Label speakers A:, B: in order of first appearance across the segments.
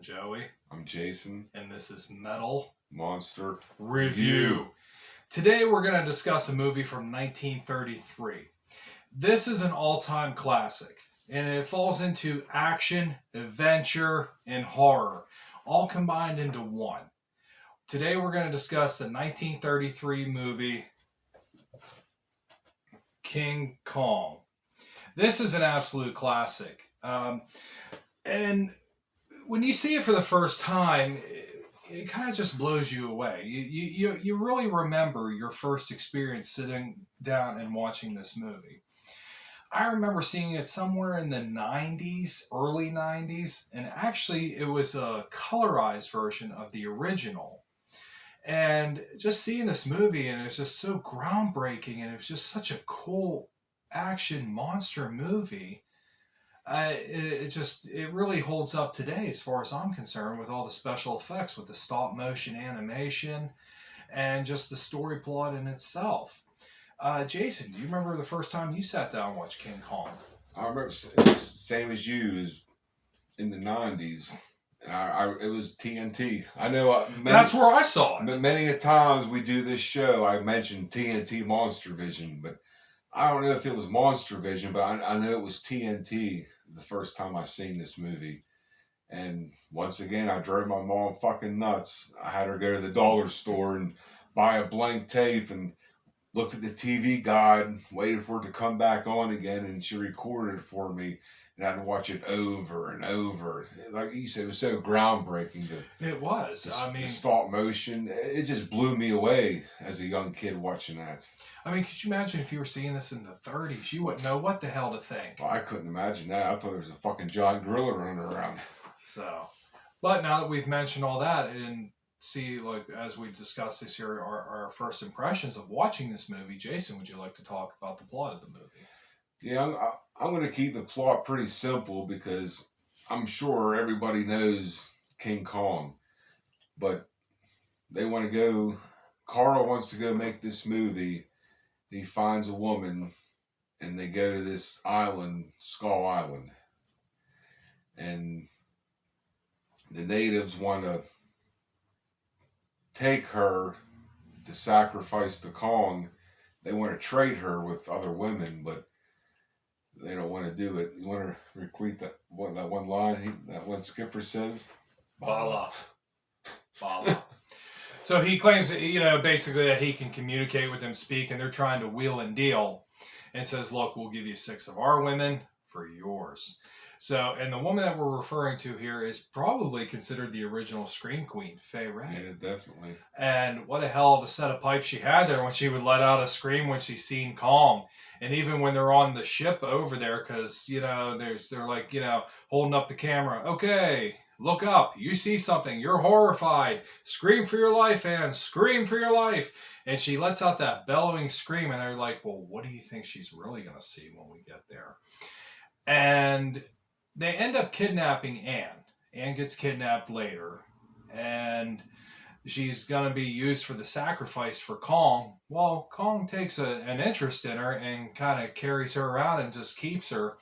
A: I'm Joey.
B: I'm Jason.
A: And this is Metal
B: Monster
A: Review. Today we're going to discuss a movie from 1933. This is an all-time classic, and it falls into action, adventure, and horror, all combined into one. Today we're going to discuss the 1933 movie King Kong. This is an absolute classic. And when you see it for the first time, it kind of just blows you away. You really remember your first experience sitting down and watching this movie. I remember seeing it somewhere in the 90s, early 90s, and actually it was a colorized version of the original. And just seeing this movie, and it was just so groundbreaking, and it was just such a cool action monster movie. It really holds up today as far as I'm concerned, with all the special effects, with the stop motion animation, and just the story plot in itself. Jason, do you remember the first time you sat down and watched King Kong?
B: I remember it was same as you, is in the 90s. It was TNT. I know.
A: That's where I saw it.
B: Many a times we do this show, I mentioned TNT Monster Vision, but I don't know if it was Monster Vision, but I know it was TNT the first time I seen this movie. And once again, I drove my mom fucking nuts. I had her go to the dollar store and buy a blank tape and looked at the TV guide, waited for it to come back on again, and she recorded it for me. And I had to watch it over and over. Like you said, it was so groundbreaking.
A: It was.
B: The stop motion, it just blew me away as a young kid watching that.
A: I mean, could you imagine if you were seeing this in the 30s? You wouldn't know what the hell to think.
B: Well, I couldn't imagine that. I thought there was a fucking giant gorilla running around.
A: So, but now that we've mentioned all that, and see, like, as we discuss this here, our first impressions of watching this movie, Jason, would you like to talk about the plot of the movie?
B: Yeah, I'm going to keep the plot pretty simple because I'm sure everybody knows King Kong. But they want to go, Carl wants to go make this movie. He finds a woman and they go to this island, Skull Island. And the natives want to take her to sacrifice to Kong. They want to trade her with other women, but they don't want to do it. You want to repeat that one line that one skipper says?
A: Bala. Bala. So he claims that, basically that he can communicate with them, speak, and they're trying to wheel and deal, and says, look, we'll give you 6 of our women for yours. So, and the woman that we're referring to here is probably considered the original Scream Queen, Fay Wray.
B: Yeah, definitely.
A: And what a hell of a set of pipes she had there when she would let out a scream when she seen Kong. And even when they're on the ship over there, because, they're like, holding up the camera. Okay, look up. You see something. You're horrified. Scream for your life, Anne. Scream for your life. And she lets out that bellowing scream. And they're like, well, what do you think she's really going to see when we get there? And they end up kidnapping Anne. Anne gets kidnapped later. And she's going to be used for the sacrifice for Kong. Well, Kong takes an interest in her and kind of carries her around and just keeps her.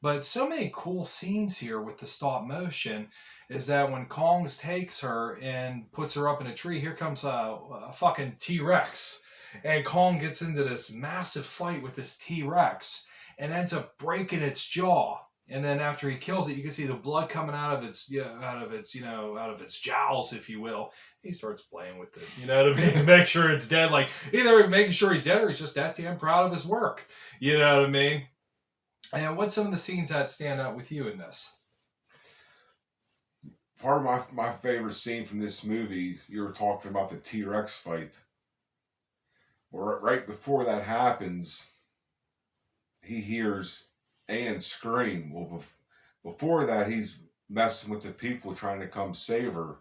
A: But so many cool scenes here with the stop motion is that when Kong takes her and puts her up in a tree, here comes a fucking T-Rex. And Kong gets into this massive fight with this T-Rex and ends up breaking its jaw. And then after he kills it, you can see the blood coming out of its jowls, if you will. He starts playing with it, you know what I mean, to make sure it's dead. Like, either making sure he's dead or he's just that damn proud of his work. You know what I mean? And what's some of the scenes that stand out with you in this?
B: Part of my favorite scene from this movie, you were talking about the T-Rex fight. Well, right before that happens, he hears Anne scream. Well, before that, he's messing with the people trying to come save her.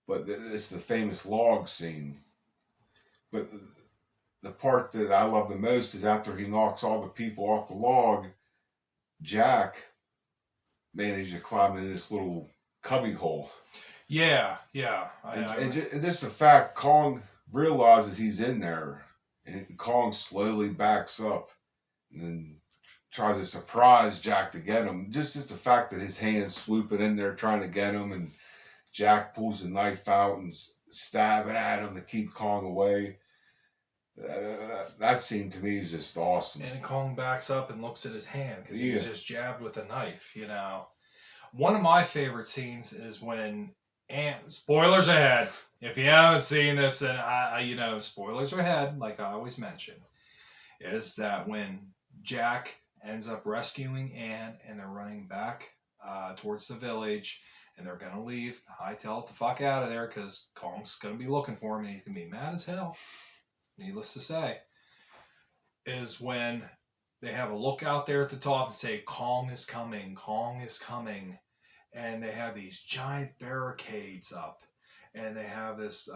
B: But it's the famous log scene. But the part that I love the most is after he knocks all the people off the log, Jack managed to climb in this little cubby hole.
A: Yeah.
B: And just the fact Kong realizes he's in there, and Kong slowly backs up and then tries to surprise Jack to get him. Just the fact that his hand's swooping in there trying to get him, and Jack pulls the knife out and stabbing at him to keep Kong away. That scene to me is just awesome.
A: And Kong backs up and looks at his hand because he was just jabbed with a knife, One of my favorite scenes is when spoilers ahead. If you haven't seen this, then spoilers ahead, like I always mention, is that when Jack ends up rescuing Anne and they're running back towards the village and they're going to leave, hightail it the fuck out of there because Kong's going to be looking for him and he's going to be mad as hell, needless to say, is when they have a look out there at the top and say, Kong is coming, Kong is coming. And they have these giant barricades up. And they have this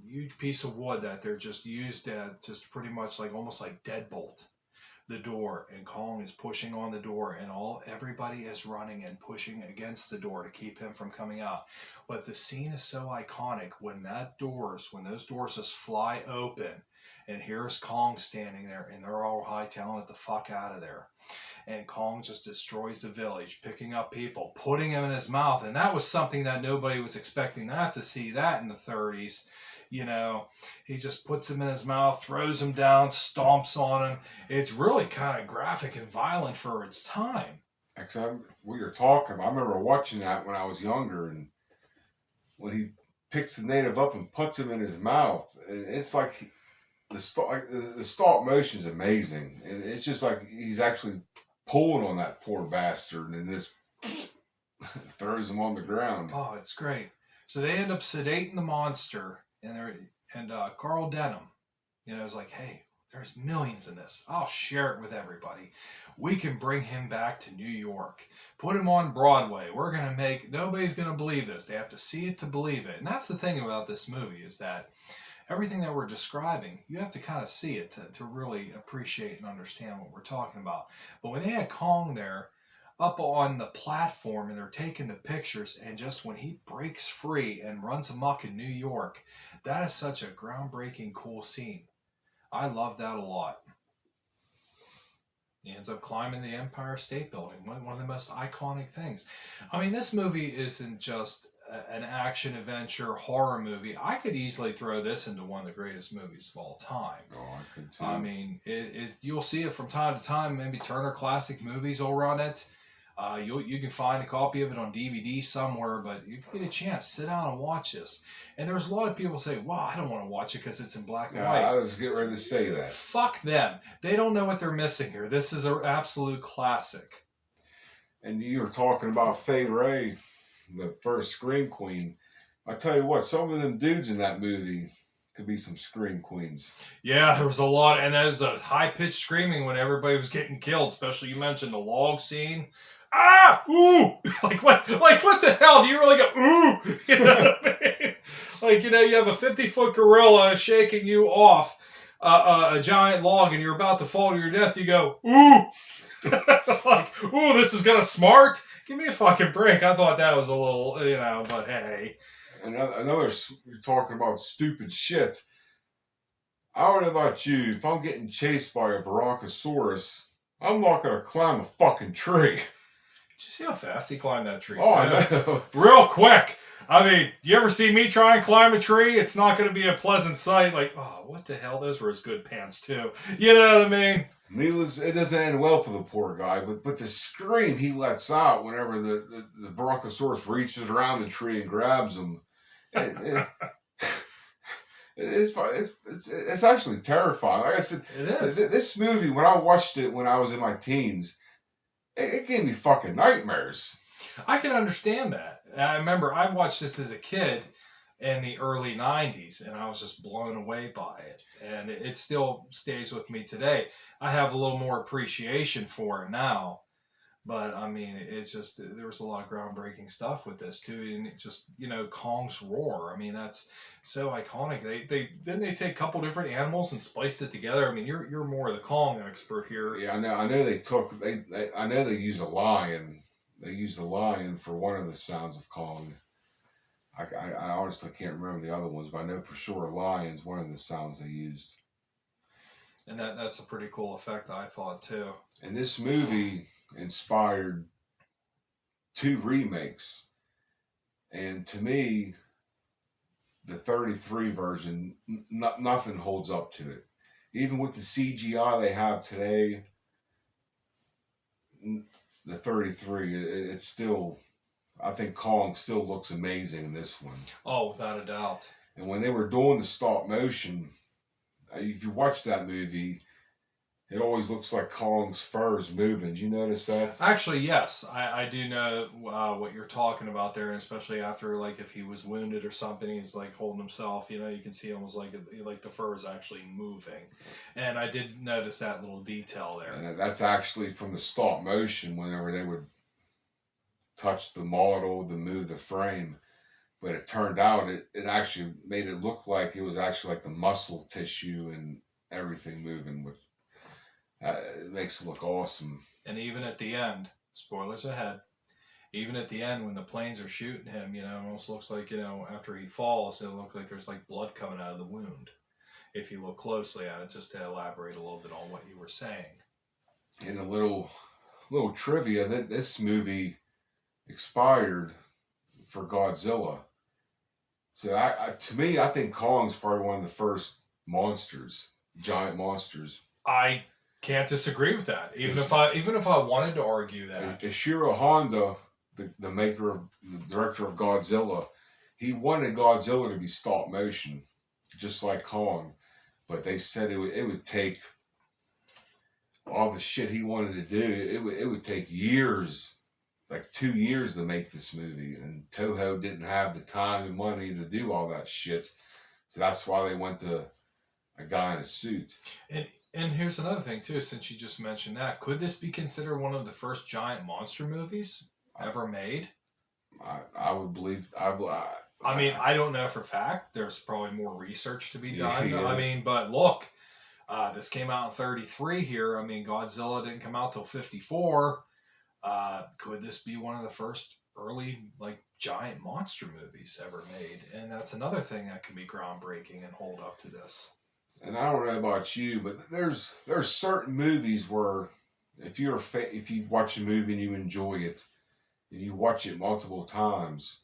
A: huge piece of wood that they're just used to just pretty much almost like deadbolt the door. And Kong is pushing on the door and everybody is running and pushing against the door to keep him from coming out. But the scene is so iconic when those doors just fly open. And here's Kong standing there, and they're all hightailing it the fuck out of there. And Kong just destroys the village, picking up people, putting them in his mouth. And that was something that nobody was expecting to see that in the 30s. He just puts them in his mouth, throws them down, stomps on them. It's really kind of graphic and violent for its time.
B: Actually, what you're talking about, I remember watching that when I was younger, and when he picks the native up and puts him in his mouth, and it's like the stop motion is amazing, and it's just like he's actually pulling on that poor bastard and just throws him on the ground.
A: Oh, it's great. So they end up sedating the monster, and Carl Denham, is like, hey, there's millions in this. I'll share it with everybody. We can bring him back to New York. Put him on Broadway. Nobody's going to believe this. They have to see it to believe it. And that's the thing about this movie is that everything that we're describing, you have to kind of see it to really appreciate and understand what we're talking about. But when they had Kong there up on the platform and they're taking the pictures, and just when he breaks free and runs amok in New York, that is such a groundbreaking, cool scene. I love that a lot. He ends up climbing the Empire State Building, one of the most iconic things. I mean, this movie isn't just an action adventure horror movie. I could easily throw this into one of the greatest movies of all time.
B: Oh, I could too.
A: I mean, you'll see it from time to time. Maybe Turner Classic Movies will run it. You can find a copy of it on DVD somewhere, but if you get a chance, sit down and watch this. And there's a lot of people say, well, I don't want to watch it because it's in black and white.
B: I was getting ready to say that.
A: Fuck them. They don't know what they're missing here. This is an absolute classic.
B: And you were talking about Fay Wray, the first Scream Queen. I tell you what, some of them dudes in that movie could be some Scream Queens. Yeah,
A: there was a lot, and there was a high-pitched screaming when everybody was getting killed, especially you mentioned the log scene. Ah! Ooh! Like what the hell? Do you really go, ooh? You know what I mean? You have a 50-foot gorilla shaking you off a giant log and you're about to fall to your death. You go, ooh! Ooh, this is gonna smart? Give me a fucking break. I thought that was a little, but hey.
B: Another, you're talking about stupid shit. I don't know about you. If I'm getting chased by a bronchosaurus, I'm not gonna climb a fucking tree.
A: Did you see how fast he climbed that tree?
B: Oh, I know.
A: Real quick. I mean, you ever see me try and climb a tree? It's not going to be a pleasant sight. What the hell? Those were his good pants, too. You know what I mean?
B: Needless, it doesn't end well for the poor guy, but the scream he lets out whenever the bronchosaurus reaches around the tree and grabs him, it's actually terrifying. Like I said,
A: it is.
B: This movie, when I watched it when I was in my teens, it gave me fucking nightmares.
A: I can understand that. I remember I watched this as a kid in the early 90s, and I was just blown away by it. And it still stays with me today. I have a little more appreciation for it now. But, I mean, it's just, there was a lot of groundbreaking stuff with this, too. And it just, Kong's roar. I mean, that's so iconic. Didn't they take a couple different animals and spliced it together? I mean, you're more the Kong expert here.
B: Yeah, I know I know they used a lion. They used a lion for one of the sounds of Kong. I honestly can't remember the other ones, but I know for sure lion's one of the sounds they used.
A: And that's a pretty cool effect, I thought, too.
B: And this movie inspired 2 remakes. And to me, the 33 version, nothing holds up to it. Even with the CGI they have today, the 33, it's still, I think Kong still looks amazing in this one.
A: Oh, without a doubt.
B: And when they were doing the stop motion, if you watch that movie, it always looks like Kong's fur is moving. Do you notice that?
A: Actually, yes. I do know what you're talking about there, and especially after, like, if he was wounded or something, he's, like, holding himself, you know, you can see almost like the fur is actually moving. And I did notice that little detail there.
B: And that's actually from the stop motion whenever they would touch the model to move the frame. But it turned out it actually made it look like it was actually like the muscle tissue and everything moving, which it makes it look awesome.
A: And even at the end, spoilers ahead, even at the end when the planes are shooting him, you know, it almost looks like, you know, after he falls, it'll look like there's like blood coming out of the wound. If you look closely at it, just to elaborate a little bit on what you were saying.
B: And a little trivia, that this movie expired for Godzilla. So to me, I think Kong's probably one of the first monsters, giant monsters.
A: I can't disagree with that. Even if I wanted to argue that.
B: Ishiro Honda, the director of Godzilla, he wanted Godzilla to be stop motion, just like Kong, but they said it would take all the shit he wanted to do. It would take years, like 2 years to make this movie, and Toho didn't have the time and money to do all that shit, so that's why they went to a guy in a suit.
A: And here's another thing too, since you just mentioned that, could this be considered one of the first giant monster movies ever made?
B: I would believe.
A: I mean, I don't know for a fact. There's probably more research to be done.
B: Yeah.
A: I mean, but look, this came out in 33 here. I mean, Godzilla didn't come out till 54. Could this be one of the first early, like, giant monster movies ever made? And that's another thing that can be groundbreaking and hold up to this.
B: And I don't know about you, but there's certain movies where if you watch a movie and you enjoy it, and you watch it multiple times,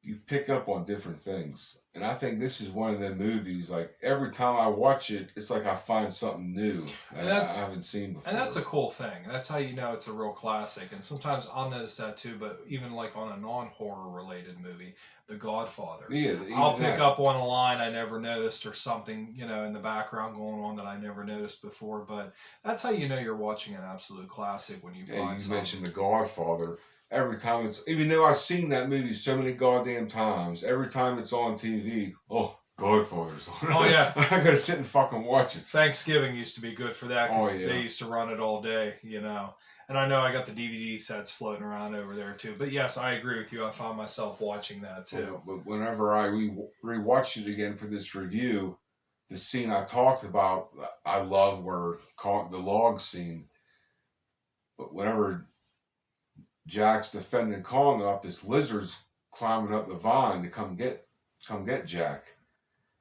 B: you pick up on different things. And I think this is one of them movies, like, every time I watch it, it's like I find something new that I haven't seen before.
A: And that's a cool thing. That's how you know it's a real classic. And sometimes I'll notice that too, but even like on a non-horror related movie, The Godfather.
B: Yeah,
A: I'll pick up on a line I never noticed or something, you know, in the background going on that I never noticed before. But that's how you know you're watching an absolute classic when you find something.
B: You mentioned The Godfather. Every time even though I've seen that movie so many goddamn times, every time it's on TV, oh, Godfather's on.
A: Oh, yeah.
B: I gotta sit and fucking watch it.
A: Thanksgiving used to be good for that because
B: yeah.
A: they used to run it all day, you know. And I know I got the DVD sets floating around over there too. But yes, I agree with you. I found myself watching that too.
B: But whenever I rewatched it again for this review, the scene I talked about, I love where the log scene. But whenever Jack's defending Kong up, this lizard's climbing up the vine to come get Jack.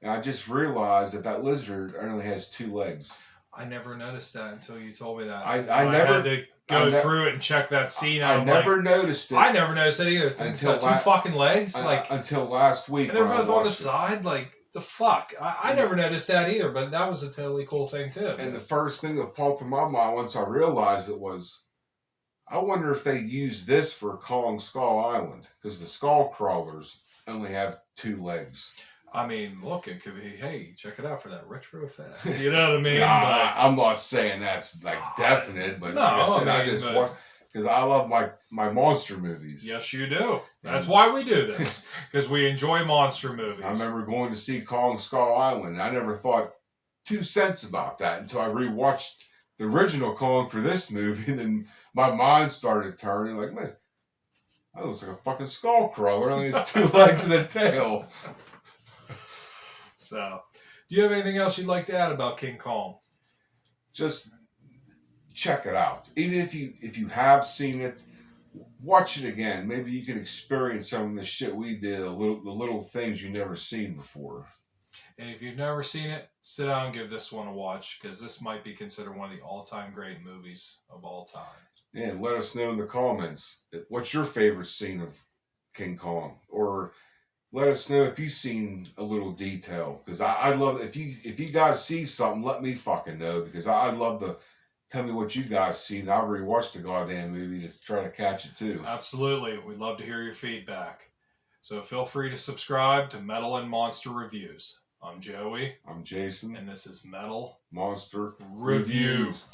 B: And I just realized that lizard only has 2 legs.
A: I never noticed that until you told me that.
B: I
A: never had to go through it and check that scene out.
B: I never noticed it.
A: I never noticed that either. Things got 2 fucking legs,
B: until last week.
A: And they're both on the side, like the fuck. I never noticed that either, but that was a totally cool thing too.
B: And the first thing that popped through my mind once I realized it was, I wonder if they used this for Kong Skull Island, because the skull crawlers only have 2 legs.
A: I mean, look, it could be, hey, check it out for that retro effect. You know what I mean?
B: I'm not saying that's like definite, but
A: no,
B: I just watch, because I love my monster movies.
A: Yes, you do. That's why we do this, because we enjoy monster movies.
B: I remember going to see Kong Skull Island. I never thought 2 cents about that until I rewatched the original Kong for this movie, and then my mind started turning, like, man, that looks like a fucking skull crawler. Only has 2 legs and a tail.
A: So, do you have anything else you'd like to add about King Kong?
B: Just check it out. Even if you have seen it, watch it again. Maybe you can experience some of the shit we did, the little things you never seen before.
A: And if you've never seen it, sit down and give this one a watch, because this might be considered one of the all-time great movies of all time.
B: And let us know in the comments, what's your favorite scene of King Kong? Or let us know if you've seen a little detail, because I'd love, if you guys see something, let me fucking know, because I'd love to tell me what you guys seen. I've already watched the goddamn movie to try to catch it too.
A: Absolutely. We'd love to hear your feedback. So feel free to subscribe to Metal and Monster Reviews. I'm Joey.
B: I'm Jason.
A: And this is Metal
B: Monster
A: Review.
B: Reviews.